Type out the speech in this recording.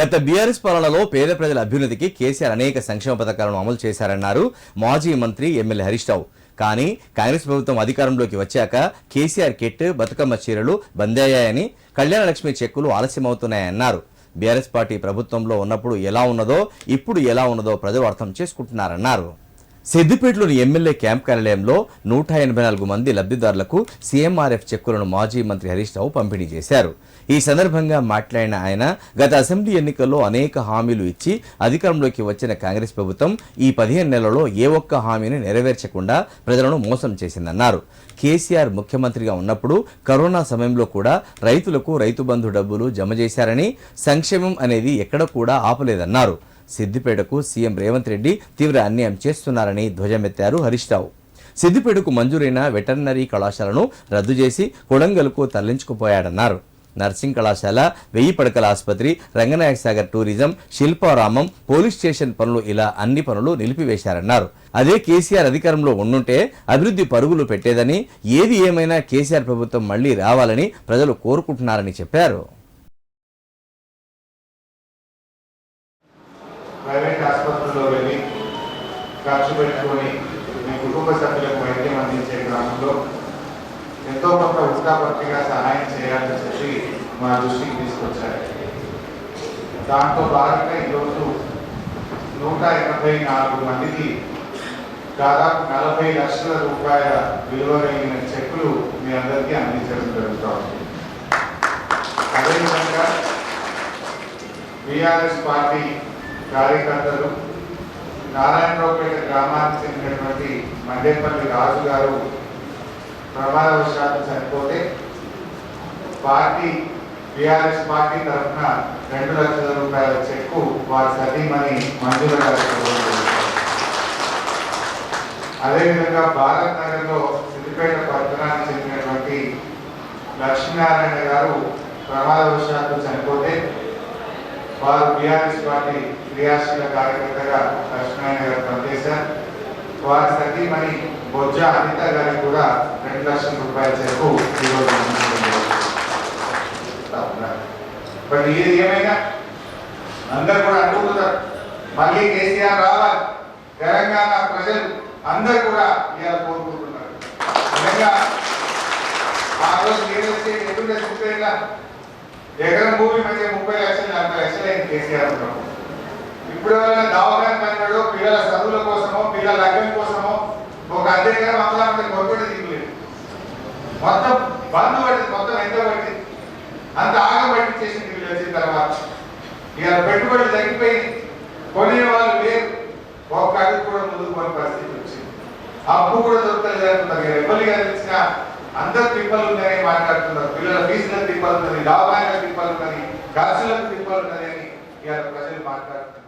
గత బీఆర్ఎస్ పాలనలో పేద ప్రజల అభ్యున్నతికి కేసీఆర్ అనేక సంక్షేమ పథకాలను అమలు చేశారన్నారు మాజీ మంత్రి ఎమ్మెల్యే హరీష్ రావు. కానీ కాంగ్రెస్ ప్రభుత్వం అధికారంలోకి వచ్చాక కేసీఆర్ కిట్, బతుకమ్మ చీరలు బంద్ అయ్యాయని, కళ్యాణ లక్ష్మి చెక్కులు ఆలస్యమవుతున్నాయన్నారు. బీఆర్ఎస్ పార్టీ ప్రభుత్వంలో ఉన్నప్పుడు ఎలా ఉన్నదో ఇప్పుడు ఎలా ఉన్నదో ప్రజలు అర్థం చేసుకుంటున్నారన్నారు. సిద్దిపేటలోని ఎమ్మెల్యే క్యాంప్ కార్యాలయంలో 184 మంది లబ్ధిదారులకు సీఎంఆర్ఎఫ్ చెక్కులను మాజీ మంత్రి హరీష్ రావు పంపిణీ చేశారు. ఈ సందర్భంగా మాట్లాడిన ఆయన, గత అసెంబ్లీ ఎన్నికల్లో అనేక హామీలు ఇచ్చి అధికారంలోకి వచ్చిన కాంగ్రెస్ ప్రభుత్వం ఈ 15 నెలల్లో ఏ ఒక్క హామీని నెరవేర్చకుండా ప్రజలను మోసం చేసిందన్నారు. కేసీఆర్ ముఖ్యమంత్రిగా ఉన్నప్పుడు కరోనా సమయంలో కూడా రైతులకు రైతు బంధు డబ్బులు జమ చేశారని, సంక్షేమం అనేది ఎక్కడ కూడా ఆపలేదన్నారు. సిద్దిపేటకు సీఎం రేవంత్ రెడ్డి తీవ్ర అన్యాయం చేస్తున్నారని ధ్వజమెత్తారు హరీష్ రావు. సిద్దిపేటకు మంజూరైన వెటర్నరీ కళాశాలను రద్దు చేసి కొడంగల్కు తరలించుకుపోయాడన్నారు. నర్సింగ్ కళాశాల, 1000 పడకల ఆసుపత్రి, Ranganayaka Sagar tourism, Shilparamam, police station పనులు ఇలా అన్ని పనులు నిలిపివేశారన్నారు. అదే కేసీఆర్ అధికారంలో ఉండుంటే అభివృద్ధి పరుగులు పెట్టేదని, ఏది ఏమైనా కేసీఆర్ ప్రభుత్వం మళ్లీ రావాలని ప్రజలు కోరుకుంటున్నారని చెప్పారు. ప్రైవేట్ ఆసుపత్రుల్లో వెళ్ళి ఖర్చు పెట్టుకొని మీ కుటుంబ సభ్యులకు వైద్యం అందించే క్రమంలో ఎంతో కొంత ఉత్సాహపత్రిగా సహాయం చేయాలని చెప్పి మా దృష్టికి తీసుకొచ్చారు. దాంతో భాగంగా ఈరోజు 184 మందికి దాదాపు 40 లక్షల రూపాయల విలువ కలిగిన చెక్కులు మీ అందరికీ అందించడం జరుగుతుంది. అదేవిధంగా బీఆర్ఎస్ పార్టీ కార్యకర్తలు నారాయణరావుపేట గ్రామానికి చెందినటువంటి మండేపల్లి రాజు గారు ప్రమాదవశాత్తు చనిపోతే బీఆర్ఎస్ పార్టీ తరఫున 2 లక్షల రూపాయల చెక్కు వారి సతీమణి మంజుల గారు. అదేవిధంగా భారత్ నగర్లో సిద్దిపేట పట్టణానికి చెందినటువంటి లక్ష్మీనారాయణ గారు ప్రమాదవశాత్తు చనిపోతే వారు బీఆర్ఎస్ పార్టీ క్రియాశీల కార్యకర్తగా లక్ష్మీనారాయణ గారు పనిచేశారు. వారి సతీమణి బొజ్జ అనిత గారికి కూడా 2 లక్షల రూపాయల చెక్కు ఈరోజు. బట్ ఏది ఏమైనా అందరు కూడా అనుకుంటున్నారు మళ్ళీ కేసీఆర్ రావాలి, తెలంగాణ ప్రజలు అందరు కూడా ఇవాళ కోరుకుంటున్నారు. నిజంగా ఆ రోజు ఏదైతే ఎదురు చూపేలా ఎకరం భూమి మధ్య 30 లక్షలు 40 లక్షలు అయింది కేసీఆర్ ఉన్నాము. ఇప్పుడు ఎవరైనా దవాఖాన పనివాడు పిల్లల చదువుల కోసమో పిల్లల లగ్నం కోసమో ఒక అధ్యయనం అమలాంటి కొరకటి దిగులేదు. మొత్తం బంధు పట్టింది, మొత్తం ఎంత పట్టింది అంత ఆగబట్టి చేసింది. వీళ్ళు వచ్చిన తర్వాత ఇవాళ పెట్టుబడులు తగ్గిపోయింది, కొనే వాళ్ళు లేరు, ఒక్క అడుగు కూడా ముందుకు పోయిన పరిస్థితి వచ్చింది. అప్పు కూడా దొరకలేదు జరుగుతుంది. ఎవరిగా తెలిసిన అందరు తిప్పలు ఉన్నాయని మాట్లాడుతున్నారు. పిల్లల ఫీజులకు తిప్పలు ఉన్నది, లాభాలకు తిప్పలు ఉన్నది, ఖర్చులకు తిప్పలు ఉన్నది అని ఇవాళ ప్రజలు మాట్లాడుతున్నారు.